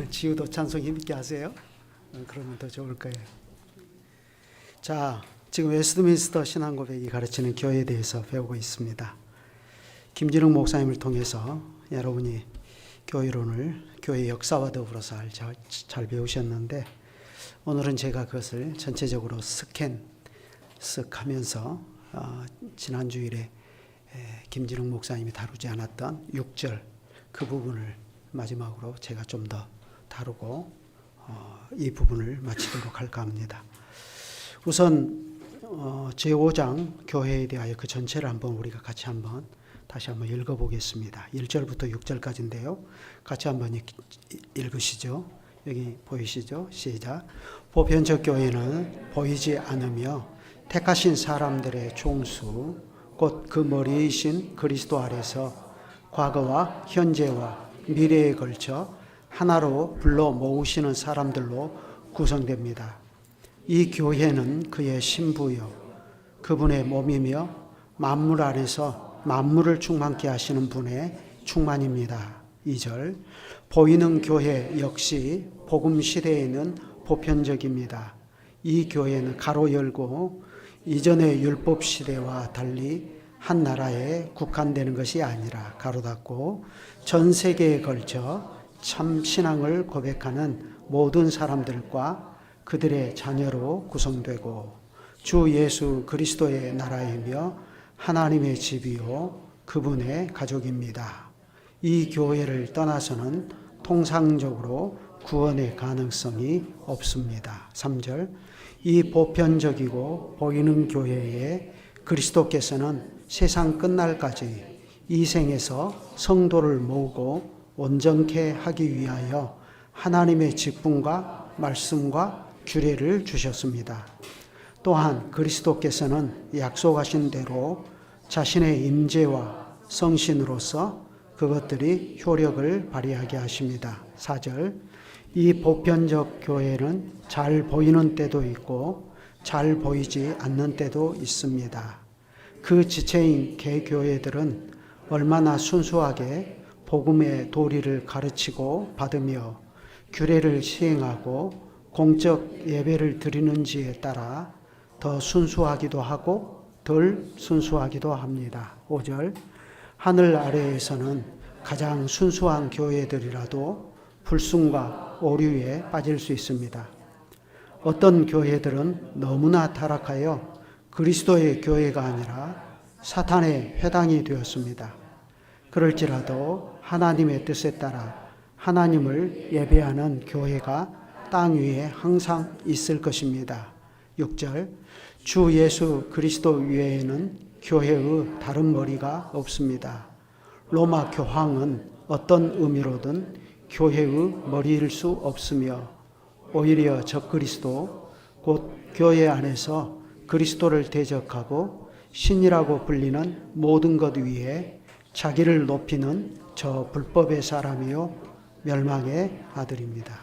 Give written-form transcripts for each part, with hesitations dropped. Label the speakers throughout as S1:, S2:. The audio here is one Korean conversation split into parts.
S1: 지우도 찬송 힘있게 하세요. 그러면 더 좋을 거예요. 자, 지금 웨스트민스터 신앙고백이 가르치는 교회에 대해서 배우고 있습니다. 김진웅 목사님을 통해서 여러분이 교회론을 교회 역사와 더불어서 잘 배우셨는데, 오늘은 제가 그것을 전체적으로 쓱 하면서 지난 주일에 김진웅 목사님이 다루지 않았던 6절 그 부분을 마지막으로 제가 좀 더 다루고 이 부분을 마치도록 할까 합니다. 우선 제5장 교회에 대하여 그 전체를 우리가 같이 다시 한번 읽어보겠습니다. 1절부터 6절까지인데요. 같이 한번 읽으시죠. 여기 보이시죠? 시작. 보편적 교회는 보이지 않으며 택하신 사람들의 총수 곧 그 머리이신 그리스도 아래서 과거와 현재와 미래에 걸쳐 하나로 불러 모으시는 사람들로 구성됩니다. 이 교회는 그의 신부요 그분의 몸이며 만물 안에서 만물을 충만케 하시는 분의 충만입니다. 2절. 보이는 교회 역시 복음 시대에는 보편적입니다. 이 교회는 가로 열고 이전의 율법 시대와 달리 한 나라에 국한되는 것이 아니라 가로 닫고 전 세계에 걸쳐 참 신앙을 고백하는 모든 사람들과 그들의 자녀로 구성되고 주 예수 그리스도의 나라이며 하나님의 집이요 그분의 가족입니다. 이 교회를 떠나서는 통상적으로 구원의 가능성이 없습니다. 3절. 이 보편적이고 보이는 교회에 그리스도께서는 세상 끝날까지 이 생에서 성도를 모으고 온전케 하기 위하여 하나님의 직분과 말씀과 규례를 주셨습니다. 또한 그리스도께서는 약속하신 대로 자신의 임재와 성신으로서 그것들이 효력을 발휘하게 하십니다. 4절. 이 보편적 교회는 잘 보이는 때도 있고 잘 보이지 않는 때도 있습니다. 그 지체인 개교회들은 얼마나 순수하게 복음의 도리를 가르치고 받으며 규례를 시행하고 공적 예배를 드리는지에 따라 더 순수하기도 하고 덜 순수하기도 합니다. 5절. 하늘 아래에서는 가장 순수한 교회들이라도 불순과 오류에 빠질 수 있습니다. 어떤 교회들은 너무나 타락하여 그리스도의 교회가 아니라 사탄의 회당이 되었습니다. 그럴지라도 하나님의 뜻에 따라 하나님을 예배하는 교회가 땅 위에 항상 있을 것입니다. 6절. 주 예수 그리스도 외에는 교회의 다른 머리가 없습니다. 로마 교황은 어떤 의미로든 교회의 머리일 수 없으며 오히려 적그리스도 곧 교회 안에서 그리스도를 대적하고 신이라고 불리는 모든 것 위에 자기를 높이는 저 불법의 사람이요 멸망의 아들입니다.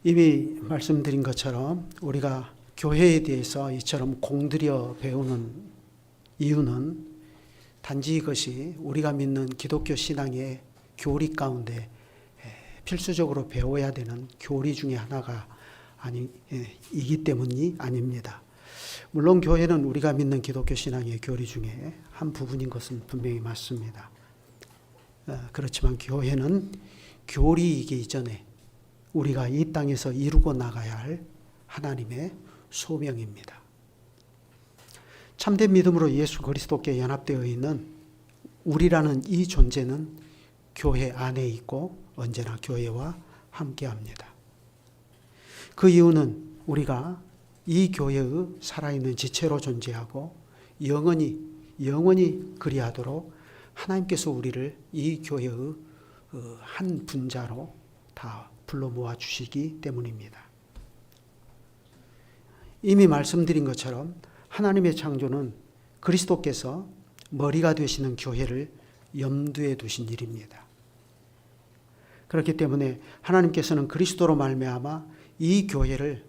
S1: 이미 말씀드린 것처럼 우리가 교회에 대해서 이처럼 공들여 배우는 이유는 단지 이것이 우리가 믿는 기독교 신앙의 교리 가운데 필수적으로 배워야 되는 교리 중에 하나가 이기 때문이 아닙니다. 물론 교회는 우리가 믿는 기독교 신앙의 교리 중에 한 부분인 것은 분명히 맞습니다. 그렇지만 교회는 교리이기 이전에 우리가 이 땅에서 이루고 나가야 할 하나님의 소명입니다. 참된 믿음으로 예수 그리스도께 연합되어 있는 우리라는 이 존재는 교회 안에 있고 언제나 교회와 함께합니다. 그 이유는 우리가 이 교회의 살아있는 지체로 존재하고 영원히 그리하도록 하나님께서 우리를 이 교회의 한 분자로 다 불러 모아 주시기 때문입니다. 이미 말씀드린 것처럼 하나님의 창조는 그리스도께서 머리가 되시는 교회를 염두에 두신 일입니다. 그렇기 때문에 하나님께서는 그리스도로 말미암아 이 교회를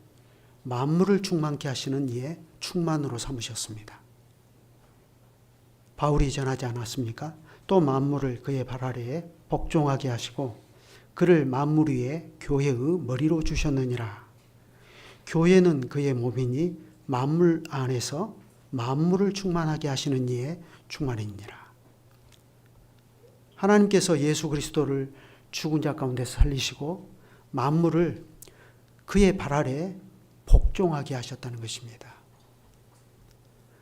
S1: 만물을 충만케 하시는 이의 충만으로 삼으셨습니다. 바울이 전하지 않았습니까? 또 만물을 그의 발 아래에 복종하게 하시고 그를 만물 위에 교회의 머리로 주셨느니라. 교회는 그의 몸이니 만물 안에서 만물을 충만하게 하시는 이의 충만이니라. 하나님께서 예수 그리스도를 죽은 자 가운데 살리시고 만물을 그의 발 아래 복종하게 하셨다는 것입니다.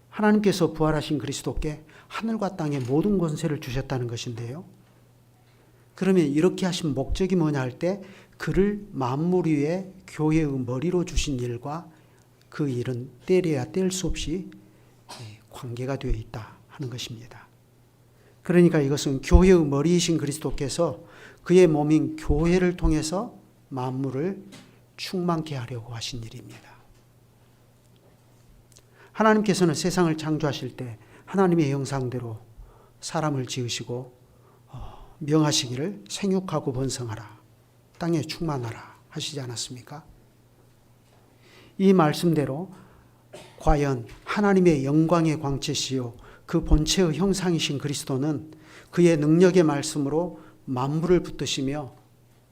S1: 하나님께서 부활하신 그리스도께 하늘과 땅의 모든 권세를 주셨다는 것인데요. 그러면 이렇게 하신 목적이 뭐냐 할 때 그를 만물 위에 교회의 머리로 주신 일과 그 일은 때려야 뗄 수 없이 관계가 되어 있다 하는 것입니다. 그러니까 이것은 교회의 머리이신 그리스도께서 그의 몸인 교회를 통해서 만물을 충만케 하려고 하신 일입니다. 하나님께서는 세상을 창조하실 때 하나님의 형상대로 사람을 지으시고 명하시기를 생육하고 번성하라, 땅에 충만하라 하시지 않았습니까? 이 말씀대로 과연 하나님의 영광의 광채시요 그 본체의 형상이신 그리스도는 그의 능력의 말씀으로 만물을 붙드시며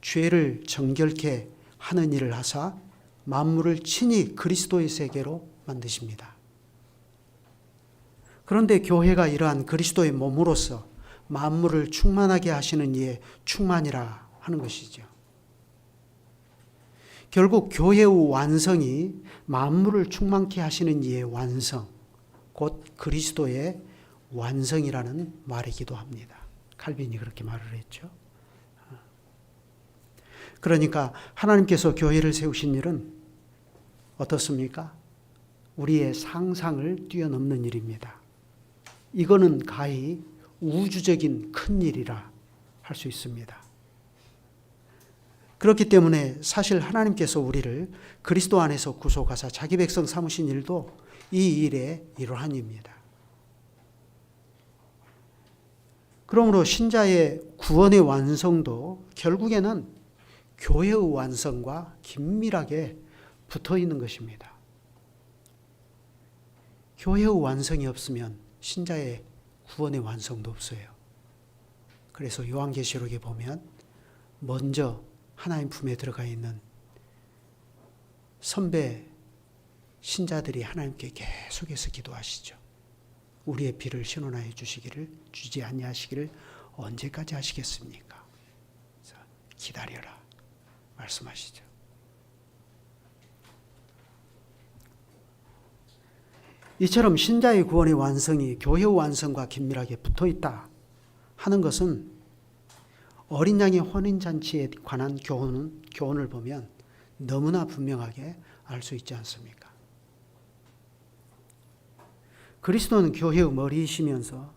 S1: 죄를 정결케 하는 일을 하사 만물을 친히 그리스도의 세계로 만드십니다. 그런데 교회가 이러한 그리스도의 몸으로서 만물을 충만하게 하시는 이의 충만이라 하는 것이죠. 결국 교회의 완성이 만물을 충만케 하시는 이의 완성, 곧 그리스도의 완성이라는 말이기도 합니다. 칼빈이 그렇게 말을 했죠. 그러니까 하나님께서 교회를 세우신 일은 어떻습니까? 우리의 상상을 뛰어넘는 일입니다. 이거는 가히 우주적인 큰 일이라 할 수 있습니다. 그렇기 때문에 사실 하나님께서 우리를 그리스도 안에서 구속하사 자기 백성 삼으신 일도 이 일의 일환입니다. 그러므로 신자의 구원의 완성도 결국에는 교회의 완성과 긴밀하게 붙어 있는 것입니다. 교회의 완성이 없으면 신자의 구원의 완성도 없어요. 그래서 요한계시록에 보면 먼저 하나님 품에 들어가 있는 선배 신자들이 하나님께 계속해서 기도하시죠. 우리의 피를 신원하여 주지 아니하시기를 언제까지 하시겠습니까? 기다려라 말씀하시죠. 이처럼 신자의 구원의 완성이 교회의 완성과 긴밀하게 붙어 있다 하는 것은 어린 양의 혼인잔치에 관한 교훈을 보면 너무나 분명하게 알 수 있지 않습니까? 그리스도는 교회의 머리이시면서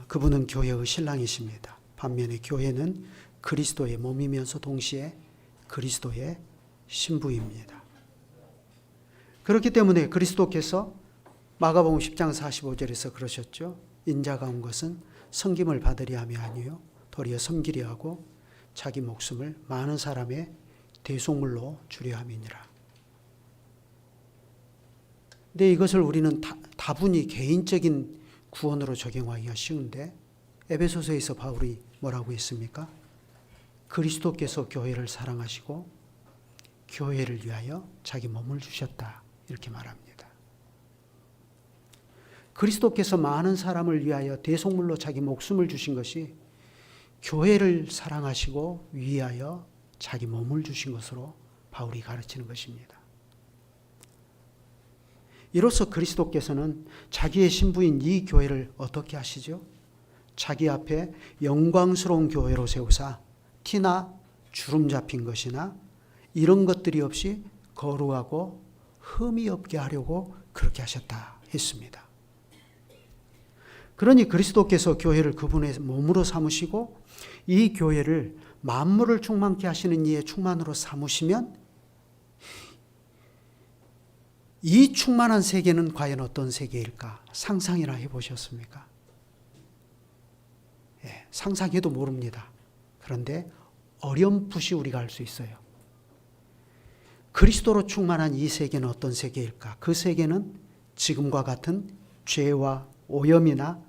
S1: 그분은 교회의 신랑이십니다. 반면에 교회는 그리스도의 몸이면서 동시에 그리스도의 신부입니다. 그렇기 때문에 그리스도께서 마가복음 10장 45절에서 그러셨죠. 인자가 온 것은 섬김을 받으려 함이 아니요 도리어 섬기려 하고 자기 목숨을 많은 사람의 대속물로 주려 함이니라. 근데 이것을 우리는 다분히 개인적인 구원으로 적용하기가 쉬운데 에베소서에서 바울이 뭐라고 했습니까? 그리스도께서 교회를 사랑하시고 교회를 위하여 자기 몸을 주셨다. 이렇게 말합니다. 그리스도께서 많은 사람을 위하여 대속물로 자기 목숨을 주신 것이 교회를 사랑하시고 위하여 자기 몸을 주신 것으로 바울이 가르치는 것입니다. 이로써 그리스도께서는 자기의 신부인 이 교회를 어떻게 하시죠? 자기 앞에 영광스러운 교회로 세우사 티나 주름 잡힌 것이나 이런 것들이 없이 거룩하고 흠이 없게 하려고 그렇게 하셨다 했습니다. 그러니 그리스도께서 교회를 그분의 몸으로 삼으시고 이 교회를 만물을 충만케 하시는 이의 충만으로 삼으시면 이 충만한 세계는 과연 어떤 세계일까? 상상이나 해보셨습니까? 상상해도 모릅니다. 그런데 어렴풋이 우리가 알 수 있어요. 그리스도로 충만한 이 세계는 어떤 세계일까? 그 세계는 지금과 같은 죄와 오염이나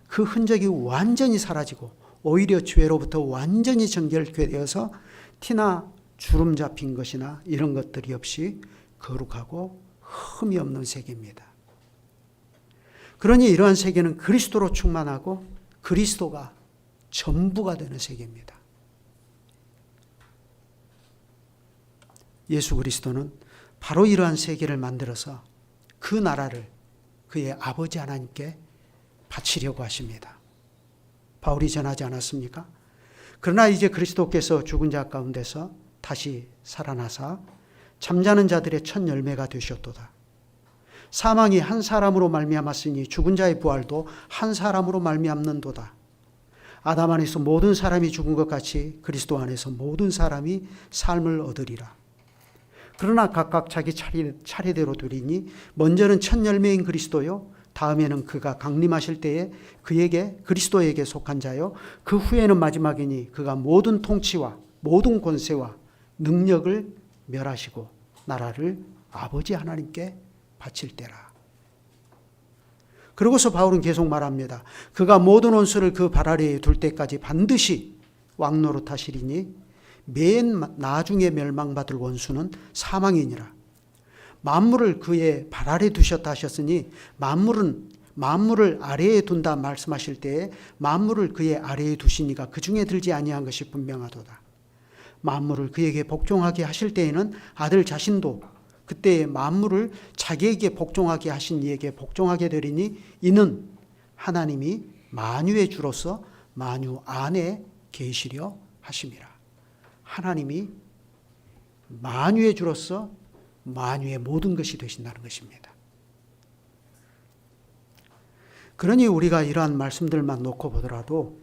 S1: 그 흔적이 완전히 사라지고 오히려 죄로부터 완전히 정결되어서 티나 주름 잡힌 것이나 이런 것들이 없이 거룩하고 흠이 없는 세계입니다. 그러니 이러한 세계는 그리스도로 충만하고 그리스도가 전부가 되는 세계입니다. 예수 그리스도는 바로 이러한 세계를 만들어서 그 나라를 그의 아버지 하나님께 바치려고 하십니다. 바울이 전하지 않았습니까? 그러나 이제 그리스도께서 죽은 자 가운데서 다시 살아나사 잠자는 자들의 첫 열매가 되셨도다. 사망이 한 사람으로 말미암았으니 죽은 자의 부활도 한 사람으로 말미암는도다. 아담 안에서 모든 사람이 죽은 것 같이 그리스도 안에서 모든 사람이 삶을 얻으리라. 그러나 각각 자기 차례대로 되리니 먼저는 첫 열매인 그리스도요, 다음에는 그가 강림하실 때에 그리스도에게 속한 자요, 그 후에는 마지막이니 그가 모든 통치와 모든 권세와 능력을 멸하시고 나라를 아버지 하나님께 바칠 때라. 그러고서 바울은 계속 말합니다. 그가 모든 원수를 그 발 아래에 둘 때까지 반드시 왕노릇하시리니 맨 나중에 멸망받을 원수는 사망이니라. 만물을 그의 발 아래 두셨다 하셨으니 만물을 아래에 둔다 말씀하실 때에 만물을 그의 아래에 두시니가 그 중에 들지 아니한 것이 분명하도다. 만물을 그에게 복종하게 하실 때에는 아들 자신도 그때의 만물을 자기에게 복종하게 하신 이에게 복종하게 되리니 이는 하나님이 만유의 주로서 만유 안에 계시려 하심이라. 하나님이 만유의 주로서 만유의 모든 것이 되신다는 것입니다. 그러니 우리가 이러한 말씀들만 놓고 보더라도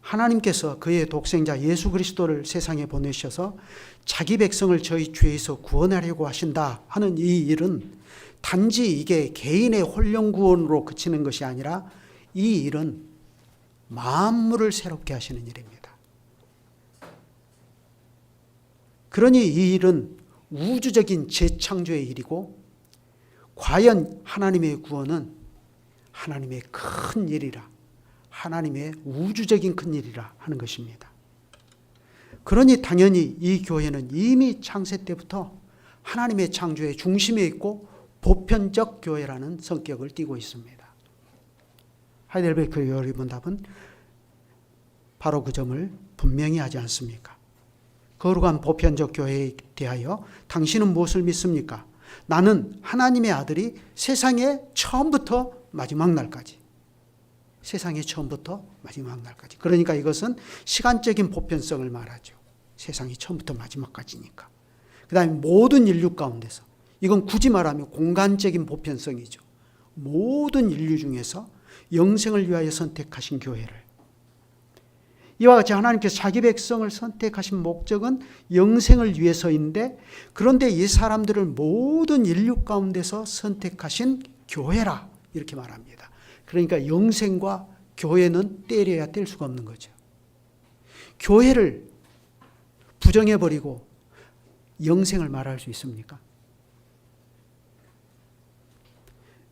S1: 하나님께서 그의 독생자 예수 그리스도를 세상에 보내셔서 자기 백성을 저희 죄에서 구원하려고 하신다 하는 이 일은 단지 이게 개인의 혼령 구원으로 그치는 것이 아니라 이 일은 만물을 새롭게 하시는 일입니다. 그러니 이 일은 우주적인 재창조의 일이고 과연 하나님의 구원은 하나님의 큰 일이라, 하나님의 우주적인 큰 일이라 하는 것입니다. 그러니 당연히 이 교회는 이미 창세 때부터 하나님의 창조의 중심에 있고 보편적 교회라는 성격을 띠고 있습니다. 하이델베르크 요리문답은 바로 그 점을 분명히 하지 않습니까? 거룩한 보편적 교회에 대하여 당신은 무엇을 믿습니까? 나는 하나님의 아들이 세상의 처음부터 마지막 날까지, 세상의 처음부터 마지막 날까지. 그러니까 이것은 시간적인 보편성을 말하죠. 세상이 처음부터 마지막까지니까. 그 다음에 모든 인류 가운데서, 이건 굳이 말하면 공간적인 보편성이죠. 모든 인류 중에서 영생을 위하여 선택하신 교회를, 이와 같이 하나님께서 자기 백성을 선택하신 목적은 영생을 위해서인데, 그런데 이 사람들을 모든 인류 가운데서 선택하신 교회라 이렇게 말합니다. 그러니까 영생과 교회는 떼려야 뗄 수가 없는 거죠. 교회를 부정해버리고 영생을 말할 수 있습니까?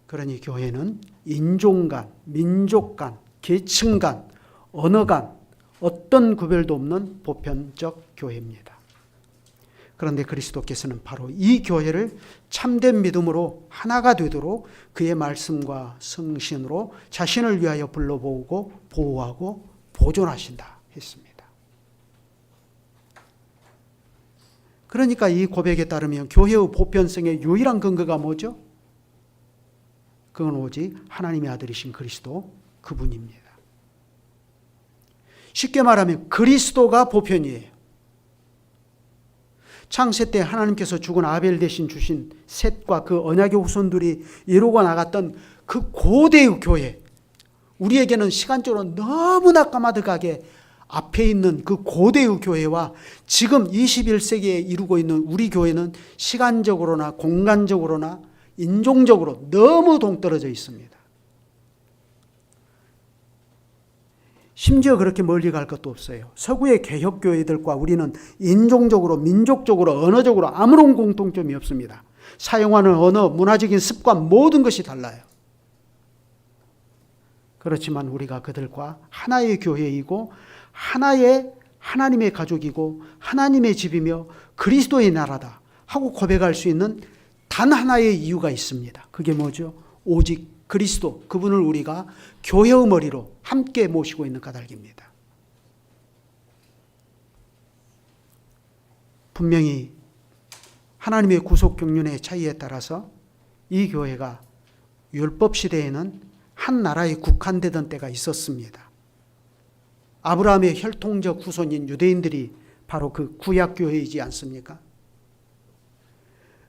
S1: 그러니 교회는 인종 간, 민족 간, 계층 간, 언어 간 어떤 구별도 없는 보편적 교회입니다. 그런데 그리스도께서는 바로 이 교회를 참된 믿음으로 하나가 되도록 그의 말씀과 성신으로 자신을 위하여 불러보고 보호하고 보존하신다 했습니다. 그러니까 이 고백에 따르면 교회의 보편성의 유일한 근거가 뭐죠? 그건 오직 하나님의 아들이신 그리스도 그분입니다. 쉽게 말하면 그리스도가 보편이에요. 창세 때 하나님께서 죽은 아벨 대신 주신 셋과 그 언약의 후손들이 이루고 나갔던 그 고대의 교회, 우리에게는 시간적으로 너무나 까마득하게 앞에 있는 그 고대의 교회와 지금 21세기에 이루고 있는 우리 교회는 시간적으로나 공간적으로나 인종적으로 너무 동떨어져 있습니다. 심지어 그렇게 멀리 갈 것도 없어요. 서구의 개혁교회들과 우리는 인종적으로, 민족적으로, 언어적으로 아무런 공통점이 없습니다. 사용하는 언어, 문화적인 습관 모든 것이 달라요. 그렇지만 우리가 그들과 하나의 교회이고 하나의 하나님의 가족이고 하나님의 집이며 그리스도의 나라다 하고 고백할 수 있는 단 하나의 이유가 있습니다. 그게 뭐죠? 오직 그리스도, 그분을 우리가 교회의 머리로 함께 모시고 있는 까닭입니다. 분명히 하나님의 구속 경륜의 차이에 따라서 이 교회가 율법 시대에는 한 나라에 국한되던 때가 있었습니다. 아브라함의 혈통적 후손인 유대인들이 바로 그 구약 교회이지 않습니까?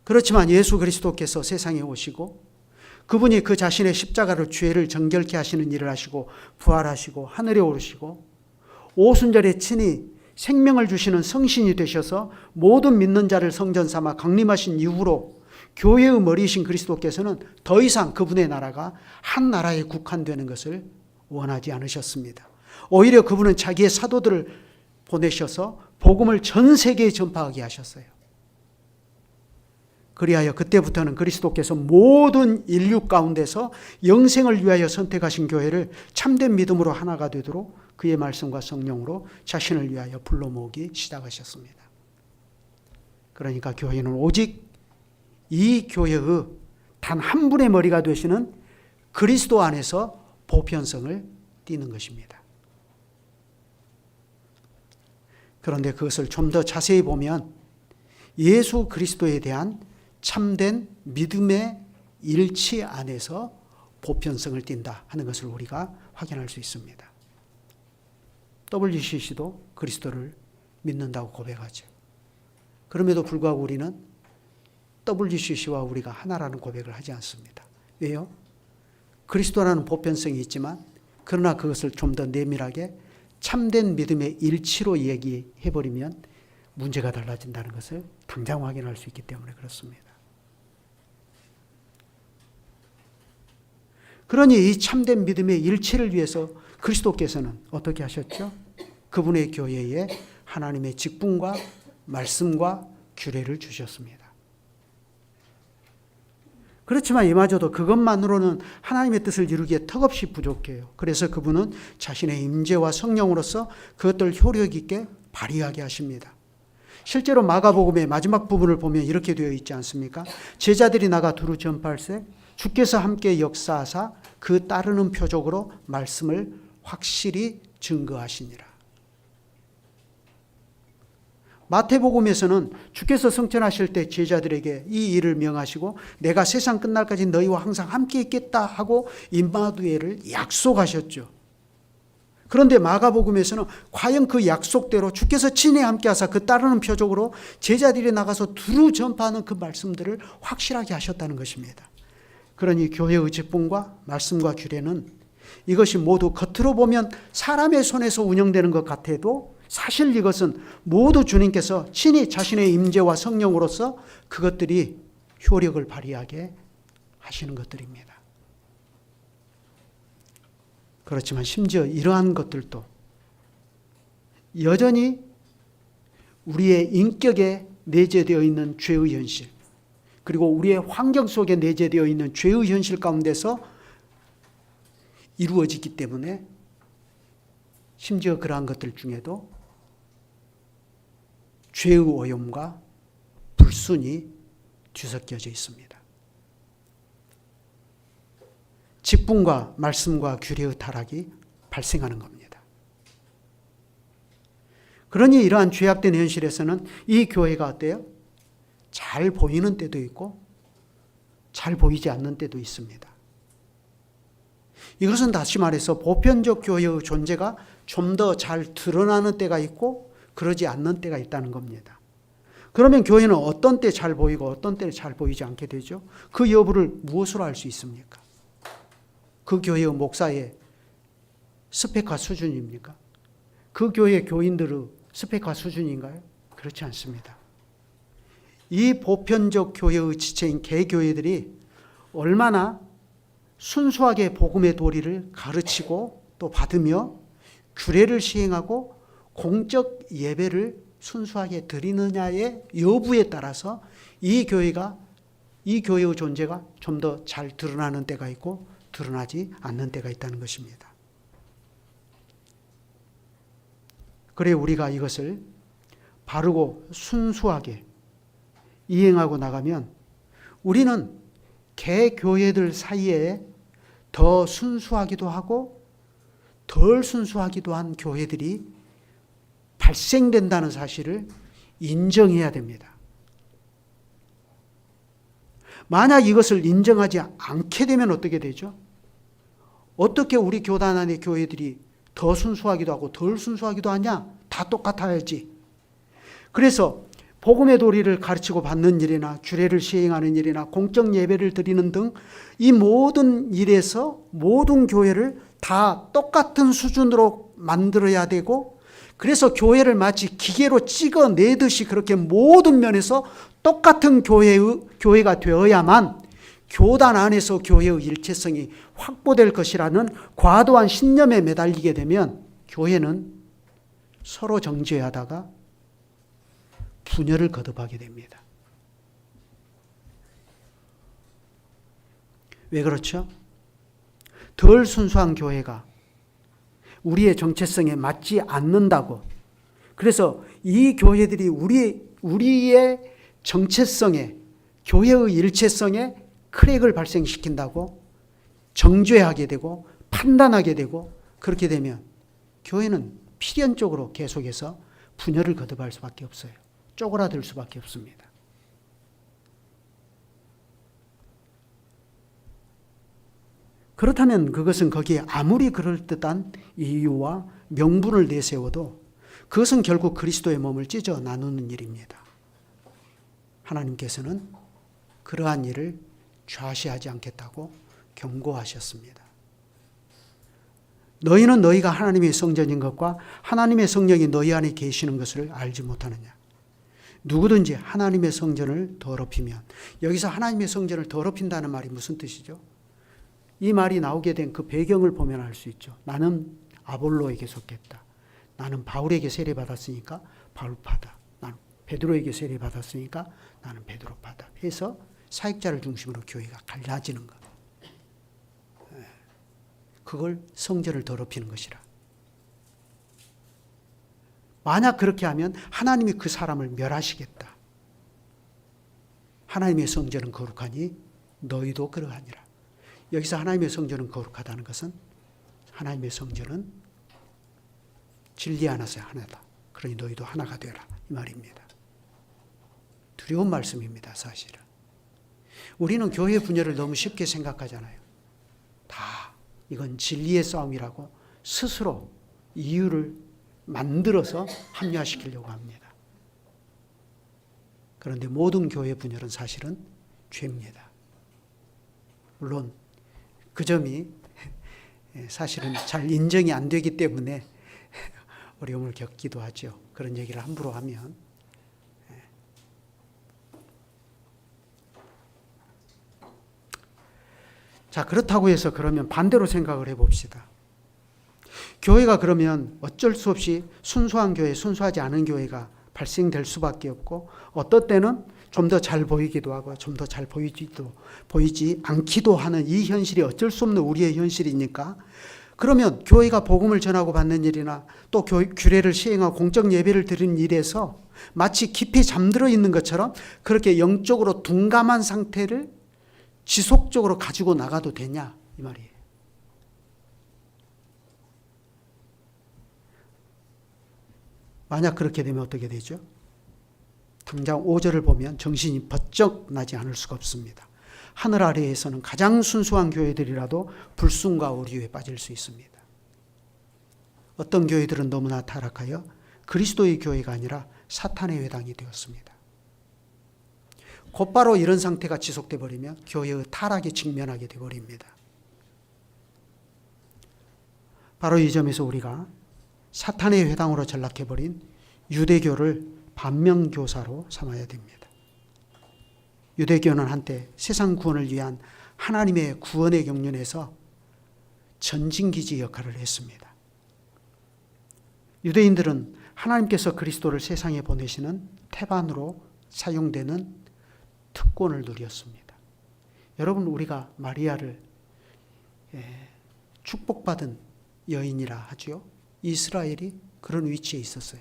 S1: 그렇지만 예수 그리스도께서 세상에 오시고 그분이 그 자신의 십자가로 죄를 정결케 하시는 일을 하시고 부활하시고 하늘에 오르시고 오순절에 친히 생명을 주시는 성신이 되셔서 모든 믿는 자를 성전 삼아 강림하신 이후로 교회의 머리이신 그리스도께서는 더 이상 그분의 나라가 한 나라에 국한되는 것을 원하지 않으셨습니다. 오히려 그분은 자기의 사도들을 보내셔서 복음을 전 세계에 전파하게 하셨어요. 그리하여 그때부터는 그리스도께서 모든 인류 가운데서 영생을 위하여 선택하신 교회를 참된 믿음으로 하나가 되도록 그의 말씀과 성령으로 자신을 위하여 불러 모으기 시작하셨습니다. 그러니까 교회는 오직 이 교회의 단 한 분의 머리가 되시는 그리스도 안에서 보편성을 띠는 것입니다. 그런데 그것을 좀 더 자세히 보면 예수 그리스도에 대한 참된 믿음의 일치 안에서 보편성을 띈다 하는 것을 우리가 확인할 수 있습니다. WCC도 그리스도를 믿는다고 고백하죠. 그럼에도 불구하고 우리는 WCC와 우리가 하나라는 고백을 하지 않습니다. 왜요? 그리스도라는 보편성이 있지만 그러나 그것을 좀 더 내밀하게 참된 믿음의 일치로 얘기해버리면 문제가 달라진다는 것을 당장 확인할 수 있기 때문에 그렇습니다. 그러니 이 참된 믿음의 일치를 위해서 그리스도께서는 어떻게 하셨죠? 그분의 교회에 하나님의 직분과 말씀과 규례를 주셨습니다. 그렇지만 이마저도 그것만으로는 하나님의 뜻을 이루기에 턱없이 부족해요. 그래서 그분은 자신의 임재와 성령으로서 그것들을 효력 있게 발휘하게 하십니다. 실제로 마가복음의 마지막 부분을 보면 이렇게 되어 있지 않습니까? 제자들이 나가 두루 전파할세 주께서 함께 역사하사 그 따르는 표적으로 말씀을 확실히 증거하시니라. 마태복음에서는 주께서 승천하실 때 제자들에게 이 일을 명하시고 내가 세상 끝날까지 너희와 항상 함께 있겠다 하고 임마누엘을 약속하셨죠. 그런데 마가복음에서는 과연 그 약속대로 주께서 친히 함께 하사 그 따르는 표적으로 제자들이 나가서 두루 전파하는 그 말씀들을 확실하게 하셨다는 것입니다. 그러니 교회의 직분과 말씀과 규례는 이것이 모두 겉으로 보면 사람의 손에서 운영되는 것 같아도 사실 이것은 모두 주님께서 친히 자신의 임재와 성령으로서 그것들이 효력을 발휘하게 하시는 것들입니다. 그렇지만 심지어 이러한 것들도 여전히 우리의 인격에 내재되어 있는 죄의 현실, 그리고 우리의 환경 속에 내재되어 있는 죄의 현실 가운데서 이루어지기 때문에 심지어 그러한 것들 중에도 죄의 오염과 불순이 뒤섞여져 있습니다. 직분과 말씀과 규례의 타락이 발생하는 겁니다. 그러니 이러한 죄악된 현실에서는 이 교회가 어때요? 잘 보이는 때도 있고 잘 보이지 않는 때도 있습니다. 이것은 다시 말해서 보편적 교회의 존재가 좀 더 잘 드러나는 때가 있고 그러지 않는 때가 있다는 겁니다. 그러면 교회는 어떤 때 잘 보이고 어떤 때 잘 보이지 않게 되죠? 그 여부를 무엇으로 알 수 있습니까? 그 교회의 목사의 스펙과 수준입니까? 그 교회 교인들의 스펙과 수준인가요? 그렇지 않습니다. 이 보편적 교회의 지체인 개교회들이 얼마나 순수하게 복음의 도리를 가르치고 또 받으며 규례를 시행하고 공적 예배를 순수하게 드리느냐의 여부에 따라서 이 교회의 존재가 좀 더 잘 드러나는 때가 있고 드러나지 않는 때가 있다는 것입니다. 그래 우리가 이것을 바르고 순수하게 이행하고 나가면 우리는 개교회들 사이에 더 순수하기도 하고 덜 순수하기도 한 교회들이 발생된다는 사실을 인정해야 됩니다. 만약 이것을 인정하지 않게 되면 어떻게 되죠? 어떻게 우리 교단 안의 교회들이 더 순수하기도 하고 덜 순수하기도 하냐? 다 똑같아야지. 그래서 복음의 도리를 가르치고 받는 일이나 규례를 시행하는 일이나 공적 예배를 드리는 등 이 모든 일에서 모든 교회를 다 똑같은 수준으로 만들어야 되고, 그래서 교회를 마치 기계로 찍어내듯이 그렇게 모든 면에서 똑같은 교회가 되어야만 교단 안에서 교회의 일체성이 확보될 것이라는 과도한 신념에 매달리게 되면 교회는 서로 정죄하다가 분열을 거듭하게 됩니다. 왜 그렇죠? 덜 순수한 교회가 우리의 정체성에 맞지 않는다고, 그래서 이 교회들이 우리의 정체성에, 교회의 일체성에 크랙을 발생시킨다고 정죄하게 되고 판단하게 되고, 그렇게 되면 교회는 필연적으로 계속해서 분열을 거듭할 수밖에 없어요. 쪼그라들 수밖에 없습니다. 그렇다면 그것은 거기에 아무리 그럴듯한 이유와 명분을 내세워도 그것은 결국 그리스도의 몸을 찢어 나누는 일입니다. 하나님께서는 그러한 일을 좌시하지 않겠다고 경고하셨습니다. 너희는 너희가 하나님의 성전인 것과 하나님의 성령이 너희 안에 계시는 것을 알지 못하느냐. 누구든지 하나님의 성전을 더럽히면, 여기서 하나님의 성전을 더럽힌다는 말이 무슨 뜻이죠? 이 말이 나오게 된 그 배경을 보면 알 수 있죠. 나는 아볼로에게 속했다. 나는 바울에게 세례받았으니까 바울파다. 나는 베드로에게 세례받았으니까 나는 베드로파다. 해서 사역자를 중심으로 교회가 갈라지는 것. 그걸 성전을 더럽히는 것이라. 만약 그렇게 하면 하나님이 그 사람을 멸하시겠다. 하나님의 성전은 거룩하니 너희도 그러하니라. 여기서 하나님의 성전은 거룩하다는 것은 하나님의 성전은 진리 안에서 하나다. 그러니 너희도 하나가 되라. 이 말입니다. 두려운 말씀입니다. 사실은. 우리는 교회 분열을 너무 쉽게 생각하잖아요. 다 이건 진리의 싸움이라고 스스로 이유를 만들어서 합리화시키려고 합니다. 그런데 모든 교회 분열은 사실은 죄입니다. 물론 그 점이 사실은 잘 인정이 안 되기 때문에 어려움을 겪기도 하죠. 그런 얘기를 함부로 하면. 자, 그렇다고 해서 그러면 반대로 생각을 해봅시다. 교회가 그러면 어쩔 수 없이 순수한 교회, 순수하지 않은 교회가 발생될 수밖에 없고, 어떤 때는 좀 더 잘 보이기도 하고 좀 더 잘 보이지 않기도 하는 이 현실이 어쩔 수 없는 우리의 현실이니까, 그러면 교회가 복음을 전하고 받는 일이나 또 규례를 시행하고 공적 예배를 드리는 일에서 마치 깊이 잠들어 있는 것처럼 그렇게 영적으로 둔감한 상태를 지속적으로 가지고 나가도 되냐, 이 말이에요. 만약 그렇게 되면 어떻게 되죠? 당장 5절을 보면 정신이 번쩍 나지 않을 수가 없습니다. 하늘 아래에서는 가장 순수한 교회들이라도 불순과 오류에 빠질 수 있습니다. 어떤 교회들은 너무나 타락하여 그리스도의 교회가 아니라 사탄의 회당이 되었습니다. 곧바로 이런 상태가 지속돼 버리면 교회의 타락에 직면하게 되어버립니다. 바로 이 점에서 우리가 사탄의 회당으로 전락해버린 유대교를 반면교사로 삼아야 됩니다. 유대교는 한때 세상 구원을 위한 하나님의 구원의 경륜에서 전진기지 역할을 했습니다. 유대인들은 하나님께서 그리스도를 세상에 보내시는 태반으로 사용되는 특권을 누렸습니다. 여러분, 우리가 마리아를 축복받은 여인이라 하죠. 이스라엘이 그런 위치에 있었어요.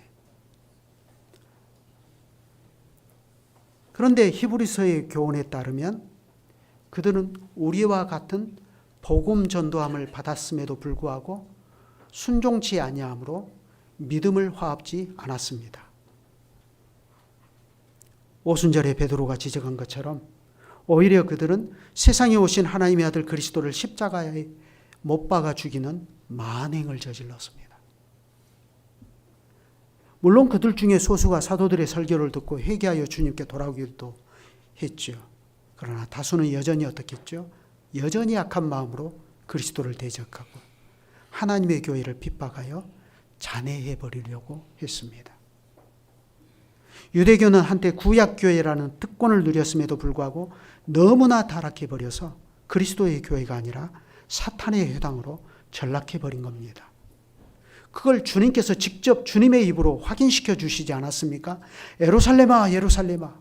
S1: 그런데 히브리서의 교훈에 따르면 그들은 우리와 같은 복음 전도함을 받았음에도 불구하고 순종치 아니함으로 믿음을 화합지 않았습니다. 오순절에 베드로가 지적한 것처럼 오히려 그들은 세상에 오신 하나님의 아들 그리스도를 십자가에 못 박아 죽이는 만행을 저질렀습니다. 물론 그들 중에 소수가 사도들의 설교를 듣고 회개하여 주님께 돌아오기도 했죠. 그러나 다수는 여전히 어떻게 했죠? 여전히 약한 마음으로 그리스도를 대적하고 하나님의 교회를 핍박하여 잔해해버리려고 했습니다. 유대교는 한때 구약교회라는 특권을 누렸음에도 불구하고 너무나 타락해버려서 그리스도의 교회가 아니라 사탄의 회당으로 전락해버린 겁니다. 그걸 주님께서 직접 주님의 입으로 확인시켜 주시지 않았습니까? 예루살렘아 예루살렘아.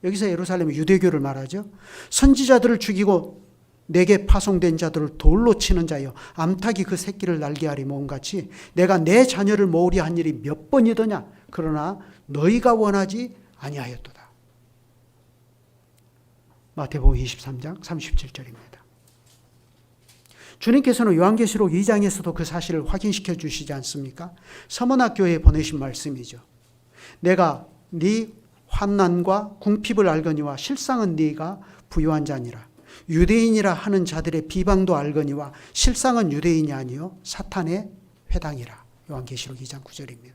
S1: 여기서 예루살렘은 유대교를 말하죠. 선지자들을 죽이고 내게 파송된 자들을 돌로 치는 자여 암탉이 그 새끼를 날게 하리 모음같이 내가 내 자녀를 모으려 한 일이 몇 번이더냐. 그러나 너희가 원하지 아니하였도다. 마태복음 23장 37절입니다. 주님께서는 요한계시록 2장에서도 그 사실을 확인시켜 주시지 않습니까? 서머나 교회에 보내신 말씀이죠. 내가 네 환난과 궁핍을 알거니와 실상은 네가 부유한 자니라. 유대인이라 하는 자들의 비방도 알거니와 실상은 유대인이 아니요 사탄의 회당이라. 요한계시록 2장 9절입니다.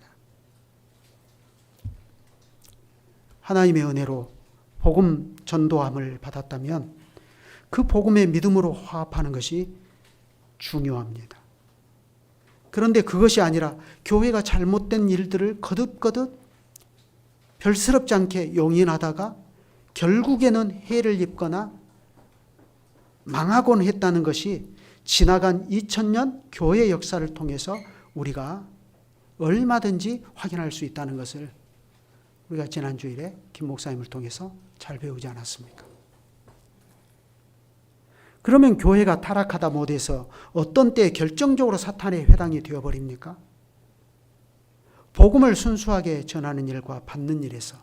S1: 하나님의 은혜로 복음 전도함을 받았다면 그 복음의 믿음으로 화합하는 것이 중요합니다. 그런데 그것이 아니라 교회가 잘못된 일들을 거듭거듭 별스럽지 않게 용인하다가 결국에는 해를 입거나 망하곤 했다는 것이 지나간 2000년 교회 역사를 통해서 우리가 얼마든지 확인할 수 있다는 것을 우리가 지난 주일에 김 목사님을 통해서 잘 배우지 않았습니까? 그러면 교회가 타락하다 못해서 어떤 때에 결정적으로 사탄의 회당이 되어버립니까? 복음을 순수하게 전하는 일과 받는 일에서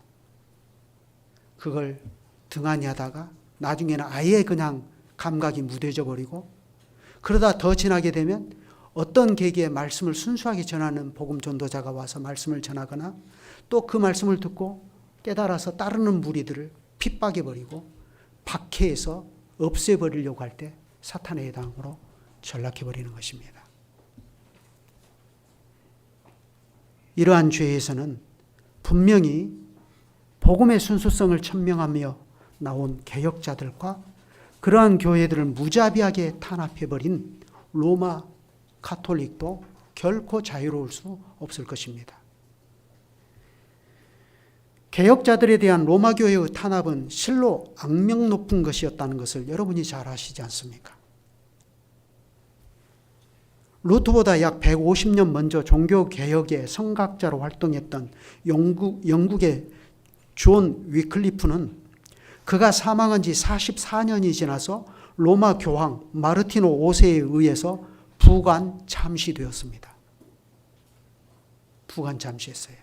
S1: 그걸 등한히 하다가 나중에는 아예 그냥 감각이 무뎌져 버리고 그러다 더 지나게 되면 어떤 계기에 말씀을 순수하게 전하는 복음 전도자가 와서 말씀을 전하거나 또 그 말씀을 듣고 깨달아서 따르는 무리들을 핍박해버리고 박해해서 없애버리려고 할 때 사탄의 회당으로 전락해버리는 것입니다. 이러한 죄에서는 분명히 복음의 순수성을 천명하며 나온 개혁자들과 그러한 교회들을 무자비하게 탄압해버린 로마 가톨릭도 결코 자유로울 수 없을 것입니다. 개혁자들에 대한 로마 교회의 탄압은 실로 악명 높은 것이었다는 것을 여러분이 잘 아시지 않습니까? 루터보다 약 150년 먼저 종교개혁의 성각자로 활동했던 영국의 존 위클리프는 그가 사망한 지 44년이 지나서 로마 교황 마르티노 5세에 의해서 부관 잠시되었습니다. 부관 잠시했어요.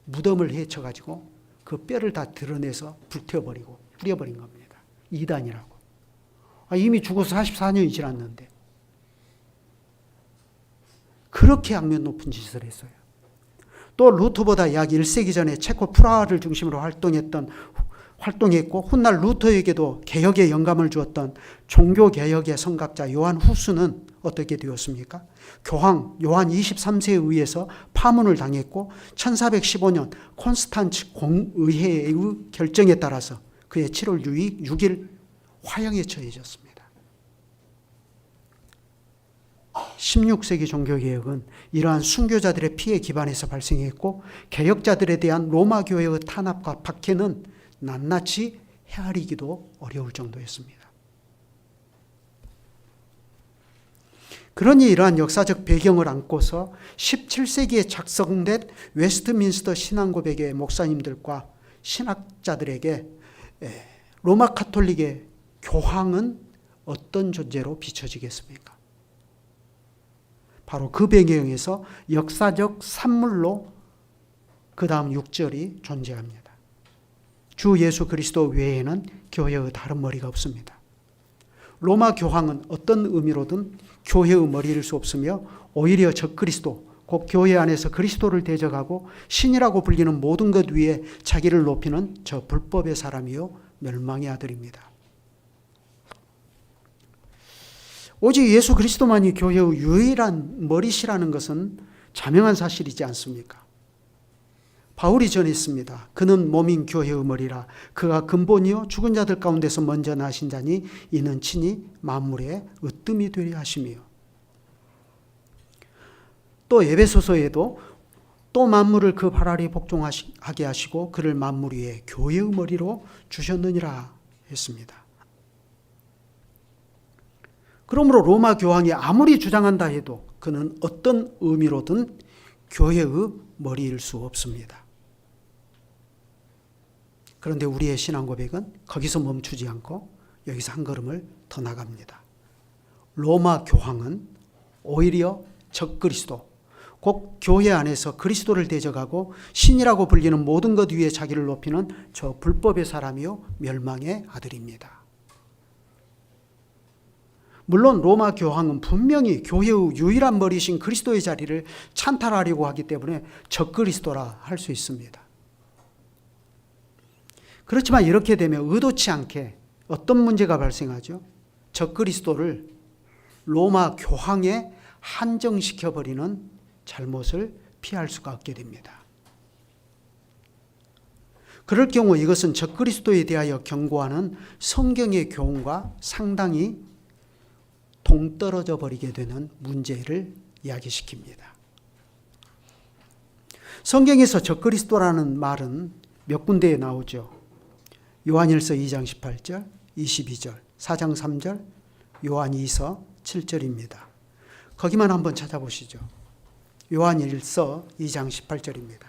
S1: 무덤을 해쳐가지고 그 뼈를 다 드러내서 불태워버리고 뿌려버린 겁니다. 이단이라고. 이미 죽어서 44년이 지났는데 그렇게 악명 높은 짓을 했어요. 또 루터보다 약 1세기 전에 체코 프라하를 중심으로 활동했고 훗날 루터에게도 개혁의 영감을 주었던 종교개혁의 성각자 요한 후스는 어떻게 되었습니까? 교황 요한 23세에 의해서 파문을 당했고 1415년 콘스탄츠 공의회의 결정에 따라서 그의 7월 6일 화형에 처해졌습니다. 16세기 종교개혁은 이러한 순교자들의 피해 기반에서 발생했고 개혁자들에 대한 로마 교회의 탄압과 박해는 낱낱이 헤아리기도 어려울 정도였습니다. 그러니 이러한 역사적 배경을 안고서 17세기에 작성된 웨스트민스터 신앙고백의 목사님들과 신학자들에게 로마 가톨릭의 교황은 어떤 존재로 비춰지겠습니까? 바로 그 배경에서 역사적 산물로 그 다음 6절이 존재합니다. 주 예수 그리스도 외에는 교회의 다른 머리가 없습니다. 로마 교황은 어떤 의미로든 교회의 머리일 수 없으며 오히려 적그리스도, 곧 교회 안에서 그리스도를 대적하고 신이라고 불리는 모든 것 위에 자기를 높이는 저 불법의 사람이요 멸망의 아들입니다. 오직 예수 그리스도만이 교회의 유일한 머리시라는 것은 자명한 사실이지 않습니까? 바울이 전했습니다. 그는 몸인 교회의 머리라. 그가 근본이요 죽은 자들 가운데서 먼저 나신 자니 이는 친히 만물의 으뜸이 되려 하시며, 또 에베소서에도 또 만물을 그 발 아래 복종하게 하시고 그를 만물 위에 교회의 머리로 주셨느니라 했습니다. 그러므로 로마 교황이 아무리 주장한다 해도 그는 어떤 의미로든 교회의 머리일 수 없습니다. 그런데 우리의 신앙 고백은 거기서 멈추지 않고 여기서 한 걸음을 더 나갑니다. 로마 교황은 오히려 적그리스도, 곧 교회 안에서 그리스도를 대적하고 신이라고 불리는 모든 것 위에 자기를 높이는 저 불법의 사람이요 멸망의 아들입니다. 물론 로마 교황은 분명히 교회의 유일한 머리신 그리스도의 자리를 찬탈하려고 하기 때문에 적그리스도라 할 수 있습니다. 그렇지만 이렇게 되면 의도치 않게 어떤 문제가 발생하죠? 적그리스도를 로마 교황에 한정시켜버리는 잘못을 피할 수가 없게 됩니다. 그럴 경우 이것은 적그리스도에 대하여 경고하는 성경의 교훈과 상당히 동떨어져 버리게 되는 문제를 이야기시킵니다. 성경에서 적그리스도라는 말은 몇 군데에 나오죠. 요한일서 2장 18절, 22절, 4장 3절, 요한 2서 7절입니다. 거기만 한번 찾아보시죠. 요한일서 2장 18절입니다.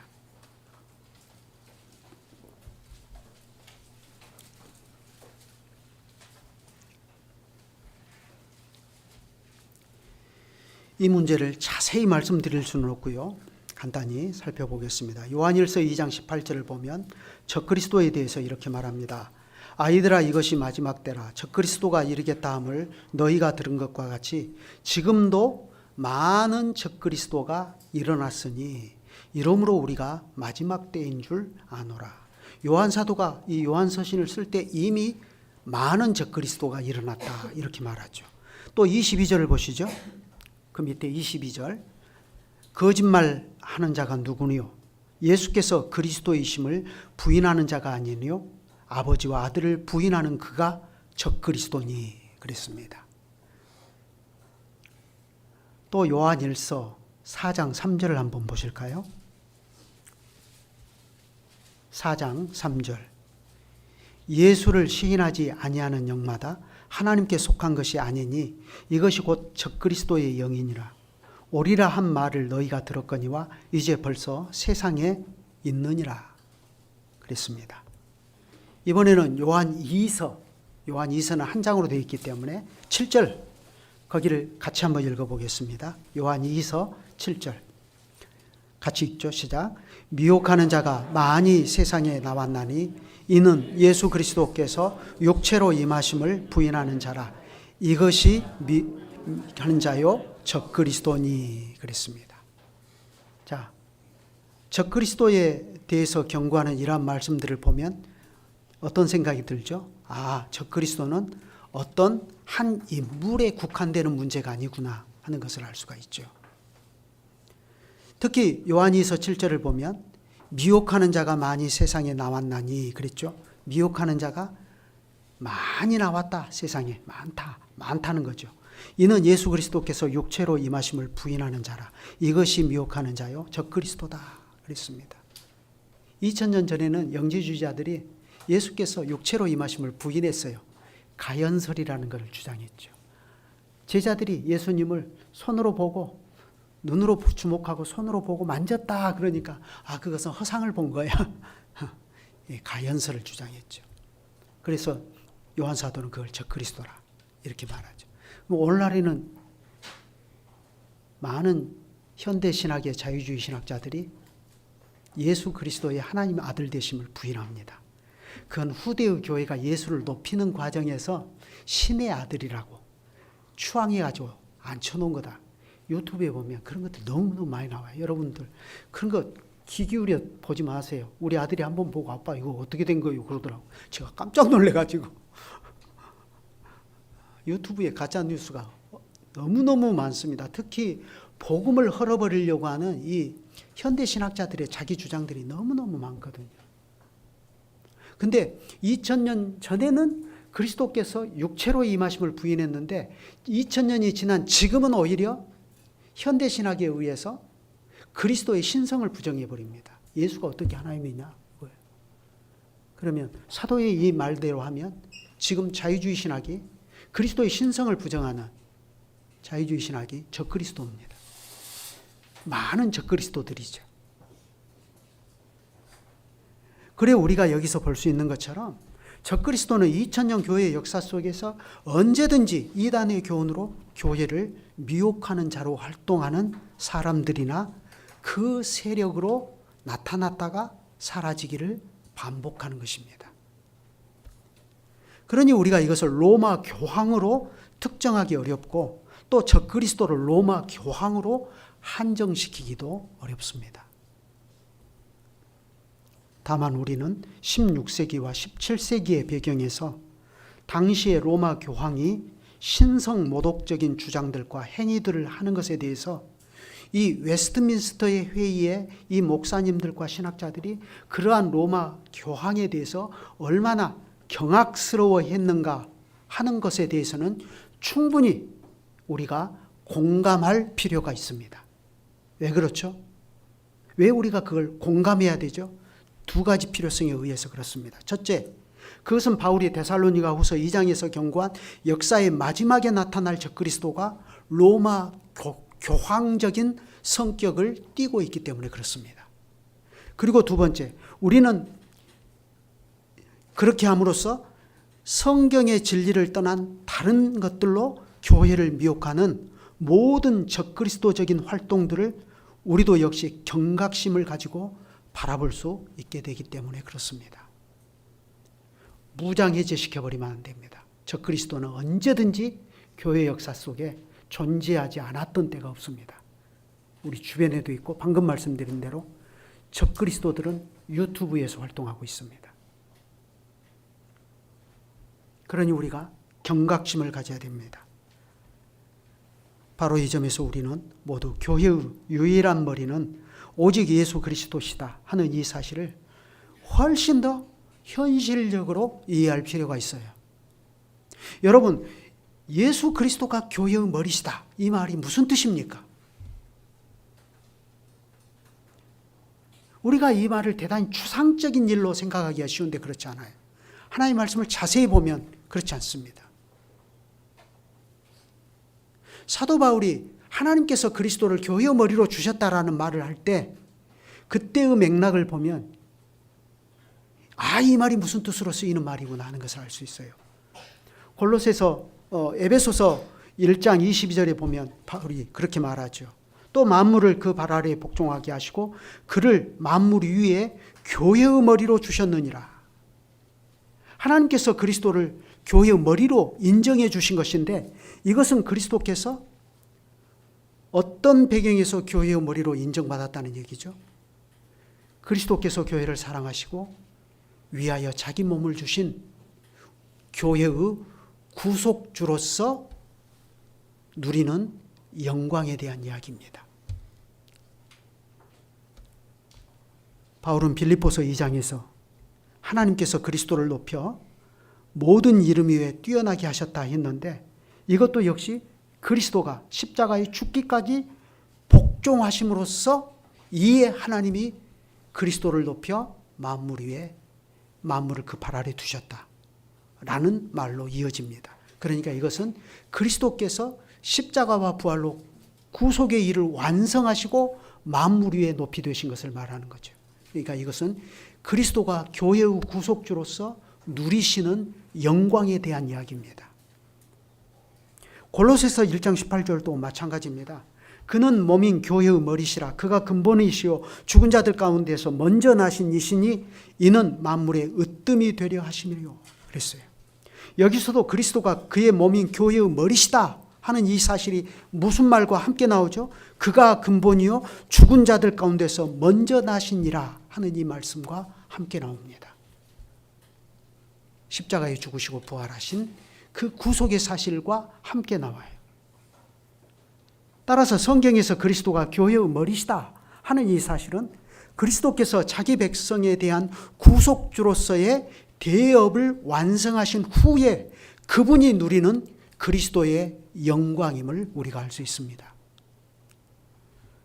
S1: 이 문제를 자세히 말씀드릴 수는 없고요. 간단히 살펴보겠습니다. 요한일서 2장 18절을 보면 적그리스도에 대해서 이렇게 말합니다. 아이들아, 이것이 마지막 때라. 적그리스도가 이르겠다 함을 너희가 들은 것과 같이 지금도 많은 적그리스도가 일어났으니 이러므로 우리가 마지막 때인 줄 아노라. 요한 사도가 이 요한 서신을 쓸 때 이미 많은 적그리스도가 일어났다 이렇게 말하죠. 또 22절을 보시죠. 그 밑에 22절. 거짓말하는 자가 누구니요? 예수께서 그리스도이심을 부인하는 자가 아니니요? 아버지와 아들을 부인하는 그가 적그리스도니 그랬습니다. 또 요한일서 4장 3절을 한번 보실까요? 4장 3절. 예수를 시인하지 아니하는 영마다 하나님께 속한 것이 아니니 이것이 곧 적그리스도의 영이니라. 오리라 한 말을 너희가 들었거니와 이제 벌써 세상에 있느니라 그랬습니다. 이번에는 요한 2서는 한 장으로 되어 있기 때문에 7절 거기를 같이 한번 읽어보겠습니다. 요한 2서 7절 같이 읽죠. 시작. 미혹하는 자가 많이 세상에 나왔나니 이는 예수 그리스도께서 육체로 임하심을 부인하는 자라. 이것이 하는 자요 적그리스도니 그랬습니다. 자, 적그리스도에 대해서 경고하는 이러한 말씀들을 보면 어떤 생각이 들죠? 아, 적그리스도는 어떤 한 인물에 국한되는 문제가 아니구나 하는 것을 알 수가 있죠. 특히 요한이서 7절을 보면 미혹하는 자가 많이 세상에 나왔나니 그랬죠. 미혹하는 자가 많이 나왔다. 세상에 많다는 거죠. 이는 예수 그리스도께서 육체로 임하심을 부인하는 자라. 이것이 미혹하는 자요 적그리스도다 그랬습니다. 2000년 전에는 영지주의자들이 예수께서 육체로 임하심을 부인했어요. 가연설이라는 것을 주장했죠. 제자들이 예수님을 손으로 보고 눈으로 주목하고 손으로 보고 만졌다 그러니까 그것은 허상을 본 거야. 가연설을 주장했죠. 그래서 요한 사도는 그걸 적그리스도라 이렇게 말하죠. 오늘날에는 많은 현대 신학의 자유주의 신학자들이 예수 그리스도의 하나님의 아들 되심을 부인합니다. 그건 후대의 교회가 예수를 높이는 과정에서 신의 아들이라고 추앙해가지고 앉혀놓은 거다. 유튜브에 보면 그런 것들 너무너무 많이 나와요. 여러분들 그런 거 귀 기울여 보지 마세요. 우리 아들이 한번 보고 아빠 이거 어떻게 된 거예요? 그러더라고. 제가 깜짝 놀래가지고 유튜브에 가짜 뉴스가 너무너무 많습니다. 특히 복음을 헐어버리려고 하는 이 현대 신학자들의 자기 주장들이 너무너무 많거든요. 근데 2000년 전에는 그리스도께서 육체로 임하심을 부인했는데 2000년이 지난 지금은 오히려 현대 신학에 의해서 그리스도의 신성을 부정해 버립니다. 예수가 어떻게 하나님이냐? 그러면 사도의 이 말대로 하면 지금 자유주의 신학이 그리스도의 신성을 부정하는 자유주의 신학이 적그리스도입니다. 많은 적그리스도들이죠. 그래 우리가 여기서 볼 수 있는 것처럼 적그리스도는 2000년 교회의 역사 속에서 언제든지 이단의 교훈으로 교회를 미혹하는 자로 활동하는 사람들이나 그 세력으로 나타났다가 사라지기를 반복하는 것입니다. 그러니 우리가 이것을 로마 교황으로 특정하기 어렵고 또 적그리스도를 로마 교황으로 한정시키기도 어렵습니다. 다만 우리는 16세기와 17세기의 배경에서 당시의 로마 교황이 신성 모독적인 주장들과 행위들을 하는 것에 대해서 이 웨스트민스터의 회의에 이 목사님들과 신학자들이 그러한 로마 교황에 대해서 얼마나 경악스러워했는가 하는 것에 대해서는 충분히 우리가 공감할 필요가 있습니다. 왜 그렇죠? 왜 우리가 그걸 공감해야 되죠? 두 가지 필요성에 의해서 그렇습니다. 첫째, 그것은 바울이 데살로니가 후서 2장에서 경고한 역사의 마지막에 나타날 적그리스도가 로마 교황적인 성격을 띠고 있기 때문에 그렇습니다. 그리고 두 번째, 우리는 그렇게 함으로써 성경의 진리를 떠난 다른 것들로 교회를 미혹하는 모든 적그리스도적인 활동들을 우리도 역시 경각심을 가지고 바라볼 수 있게 되기 때문에 그렇습니다. 무장해제시켜버리면 안 됩니다. 적그리스도는 언제든지 교회 역사 속에 존재하지 않았던 때가 없습니다. 우리 주변에도 있고 방금 말씀드린 대로 적그리스도들은 유튜브에서 활동하고 있습니다. 그러니 우리가 경각심을 가져야 됩니다. 바로 이 점에서 우리는 모두 교회의 유일한 머리는 오직 예수 그리스도시다 하는 이 사실을 훨씬 더 현실적으로 이해할 필요가 있어요. 여러분, 예수 그리스도가 교회의 머리시다. 이 말이 무슨 뜻입니까? 우리가 이 말을 대단히 추상적인 일로 생각하기가 쉬운데 그렇지 않아요. 하나님의 말씀을 자세히 보면 그렇지 않습니다. 사도 바울이 하나님께서 그리스도를 교회의 머리로 주셨다라는 말을 할 때 그때의 맥락을 보면 이 말이 무슨 뜻으로 쓰이는 말이구나 하는 것을 알 수 있어요. 에베소서 1장 22절에 보면 바울이 그렇게 말하죠. 또 만물을 그 발 아래에 복종하게 하시고 그를 만물 위에 교회의 머리로 주셨느니라. 하나님께서 그리스도를 교회의 머리로 인정해 주신 것인데 이것은 그리스도께서 어떤 배경에서 교회의 머리로 인정받았다는 얘기죠. 그리스도께서 교회를 사랑하시고 위하여 자기 몸을 주신 교회의 구속주로서 누리는 영광에 대한 이야기입니다. 바울은 빌립보서 2장에서 하나님께서 그리스도를 높여 모든 이름 위에 뛰어나게 하셨다 했는데 이것도 역시 그리스도가 십자가에 죽기까지 복종하심으로써 이에 하나님이 그리스도를 높여 만물 위에 만물을 그 발 아래 두셨다라는 말로 이어집니다. 그러니까 이것은 그리스도께서 십자가와 부활로 구속의 일을 완성하시고 만물 위에 높이 되신 것을 말하는 거죠. 그러니까 이것은 그리스도가 교회의 구속주로서 누리시는 영광에 대한 이야기입니다. 골로새서 1장 18절도 마찬가지입니다. 그는 몸인 교회의 머리시라. 그가 근본이시요 죽은 자들 가운데서 먼저 나신 이시니 이는 만물의 으뜸이 되려 하심이요. 그랬어요. 여기서도 그리스도가 그의 몸인 교회의 머리시다 하는 이 사실이 무슨 말과 함께 나오죠? 그가 근본이요 죽은 자들 가운데서 먼저 나시니라 하는 이 말씀과 함께 나옵니다. 십자가에 죽으시고 부활하신 그 구속의 사실과 함께 나와요. 따라서 성경에서 그리스도가 교회의 머리시다 하는 이 사실은 그리스도께서 자기 백성에 대한 구속주로서의 대업을 완성하신 후에 그분이 누리는 그리스도의 영광임을 우리가 알 수 있습니다.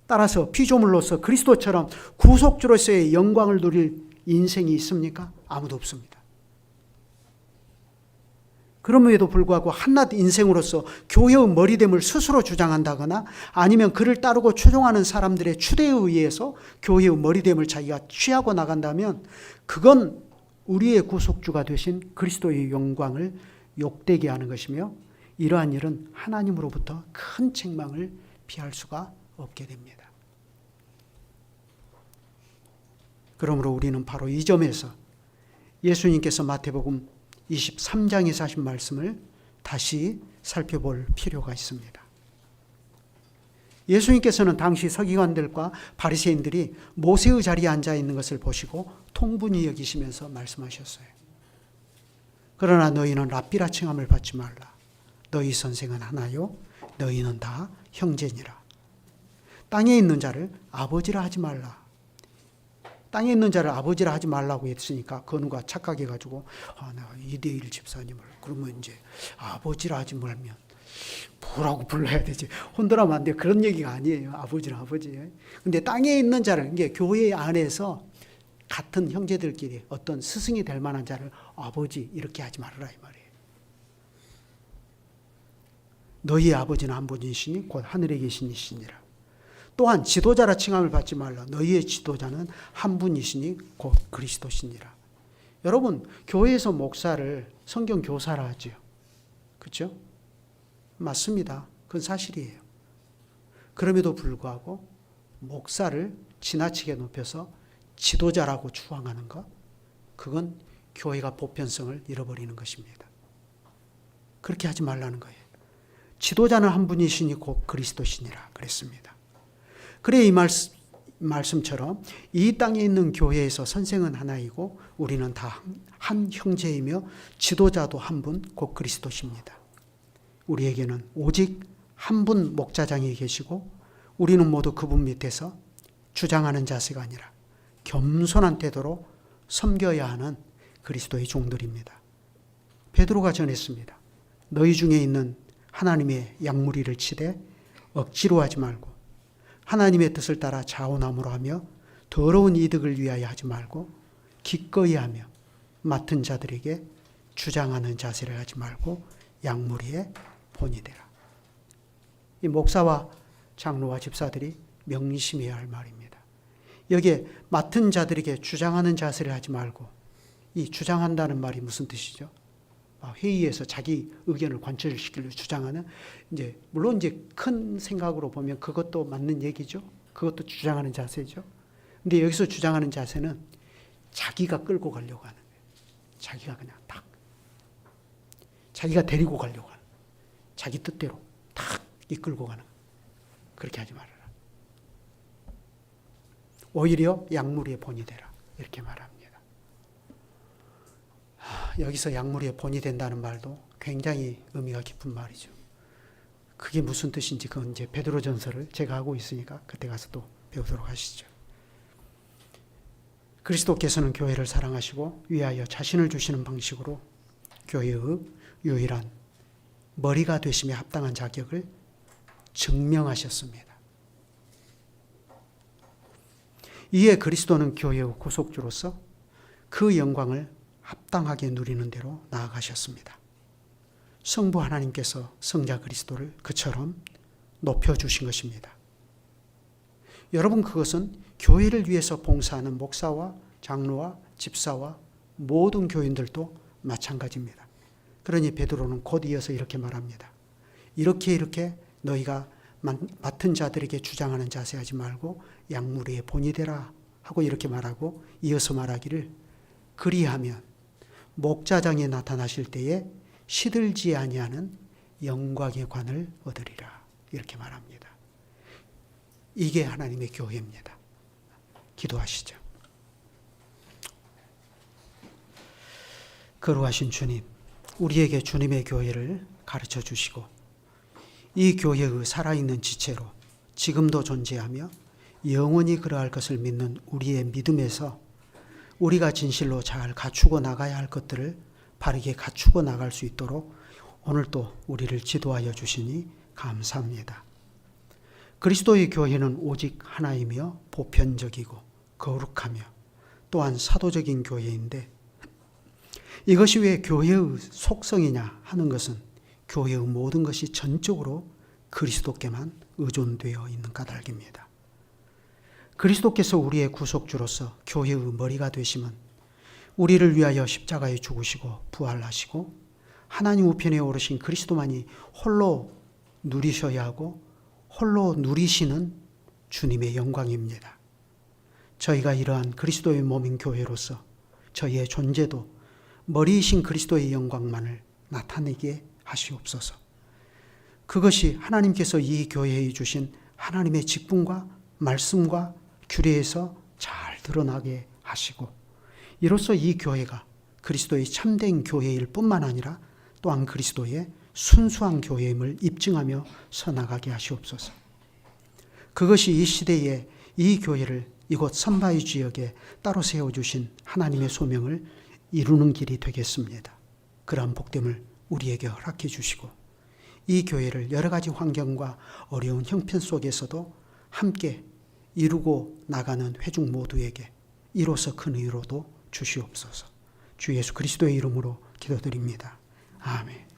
S1: 따라서 피조물로서 그리스도처럼 구속주로서의 영광을 누릴 인생이 있습니까? 아무도 없습니다. 그럼에도 불구하고 한낱 인생으로서 교회의 머리됨을 스스로 주장한다거나 아니면 그를 따르고 추종하는 사람들의 추대에 의해서 교회의 머리됨을 자기가 취하고 나간다면 그건 우리의 구속주가 되신 그리스도의 영광을 욕되게 하는 것이며 이러한 일은 하나님으로부터 큰 책망을 피할 수가 없게 됩니다. 그러므로 우리는 바로 이 점에서 예수님께서 마태복음 23장에서 하신 말씀을 다시 살펴볼 필요가 있습니다. 예수님께서는 당시 서기관들과 바리새인들이 모세의 자리에 앉아 있는 것을 보시고 통분히 여기시면서 말씀하셨어요. 그러나 너희는 랍비라 칭함을 받지 말라. 너희 선생은 하나요 너희는 다 형제니라. 땅에 있는 자를 아버지라 하지 말라. 땅에 있는 자를 아버지라 하지 말라고 했으니까 그 누가 착각해가지고 내가 이대일 집사님을 그러면 이제 아버지라 하지 말면 뭐라고 불러야 되지? 혼돈하면 안 돼. 그런 얘기가 아니에요. 아버지는 아버지예요. 근데 땅에 있는 자를 이게 교회 안에서 같은 형제들끼리 어떤 스승이 될 만한 자를 아버지 이렇게 하지 말아라 이 말이에요. 너희의 아버지는 한 분이시니 곧 하늘에 계신 이시니라. 또한 지도자라 칭함을 받지 말라. 너희의 지도자는 한 분이시니 곧 그리스도시니라. 여러분 교회에서 목사를 성경 교사라 하지요. 그렇죠? 맞습니다. 그건 사실이에요. 그럼에도 불구하고 목사를 지나치게 높여서 지도자라고 추앙하는 것, 그건 교회가 보편성을 잃어버리는 것입니다. 그렇게 하지 말라는 거예요. 지도자는 한 분이시니 곧 그리스도시니라 그랬습니다. 그래 이 말씀처럼 이 땅에 있는 교회에서 선생은 하나이고 우리는 다 한 형제이며 지도자도 한 분 곧 그리스도십니다. 우리에게는 오직 한 분 목자장이 계시고 우리는 모두 그분 밑에서 주장하는 자세가 아니라 겸손한 태도로 섬겨야 하는 그리스도의 종들입니다. 베드로가 전했습니다. 너희 중에 있는 하나님의 양무리를 치되 억지로 하지 말고 하나님의 뜻을 따라 자원함으로 하며 더러운 이득을 위하여 하지 말고 기꺼이 하며 맡은 자들에게 주장하는 자세를 하지 말고 양무리의 본이 되라. 이 목사와 장로와 집사들이 명심해야 할 말입니다. 여기에 맡은 자들에게 주장하는 자세를 하지 말고, 이 주장한다는 말이 무슨 뜻이죠? 회의에서 자기 의견을 관철시키려 주장하는, 물론 큰 생각으로 보면 그것도 맞는 얘기죠. 그것도 주장하는 자세죠. 근데 여기서 주장하는 자세는 자기가 끌고 가려고 하는 거예요. 자기가 그냥 딱 자기가 데리고 가려고 하는, 자기 뜻대로 딱 이끌고 가는, 그렇게 하지 말아라. 오히려 약물의 본이 되라, 이렇게 말합니다. 여기서 약물의 본이 된다는 말도 굉장히 의미가 깊은 말이죠. 그게 무슨 뜻인지 그건 이제 베드로전서를 제가 하고 있으니까 그때 가서 또 배우도록 하시죠. 그리스도께서는 교회를 사랑하시고 위하여 자신을 주시는 방식으로 교회의 유일한 머리가 되심에 합당한 자격을 증명하셨습니다. 이에 그리스도는 교회의 구속주로서 그 영광을 합당하게 누리는 대로 나아가셨습니다. 성부 하나님께서 성자 그리스도를 그처럼 높여주신 것입니다. 여러분, 그것은 교회를 위해서 봉사하는 목사와 장로와 집사와 모든 교인들도 마찬가지입니다. 그러니 베드로는 곧 이어서 이렇게 말합니다. 이렇게 너희가 맡은 자들에게 주장하는 자세 하지 말고 양무리의 본이 되라 하고 이렇게 말하고 이어서 말하기를 그리하면 목자장이 나타나실 때에 시들지 아니하는 영광의 관을 얻으리라 이렇게 말합니다. 이게 하나님의 교회입니다. 기도하시죠. 거룩하신 주님, 우리에게 주님의 교회를 가르쳐 주시고 이 교회의 살아있는 지체로 지금도 존재하며 영원히 그러할 것을 믿는 우리의 믿음에서 우리가 진실로 잘 갖추고 나가야 할 것들을 바르게 갖추고 나갈 수 있도록 오늘도 우리를 지도하여 주시니 감사합니다. 그리스도의 교회는 오직 하나이며 보편적이고 거룩하며 또한 사도적인 교회인데 이것이 왜 교회의 속성이냐 하는 것은 교회의 모든 것이 전적으로 그리스도께만 의존되어 있는 까닭입니다. 그리스도께서 우리의 구속주로서 교회의 머리가 되심은 우리를 위하여 십자가에 죽으시고 부활하시고 하나님 우편에 오르신 그리스도만이 홀로 누리셔야 하고 홀로 누리시는 주님의 영광입니다. 저희가 이러한 그리스도의 몸인 교회로서 저희의 존재도 머리이신 그리스도의 영광만을 나타내게 하시옵소서. 그것이 하나님께서 이 교회에 주신 하나님의 직분과 말씀과 규례에서 잘 드러나게 하시고 이로써 이 교회가 그리스도의 참된 교회일 뿐만 아니라 또한 그리스도의 순수한 교회임을 입증하며 서나가게 하시옵소서. 그것이 이 시대에 이 교회를 이곳 선바위 지역에 따로 세워주신 하나님의 소명을 이루는 길이 되겠습니다. 그러한 복됨을 우리에게 허락해 주시고 이 교회를 여러 가지 환경과 어려운 형편 속에서도 함께 이루고 나가는 회중 모두에게 이로써 큰 의로도 주시옵소서. 주 예수 그리스도의 이름으로 기도드립니다. 아멘.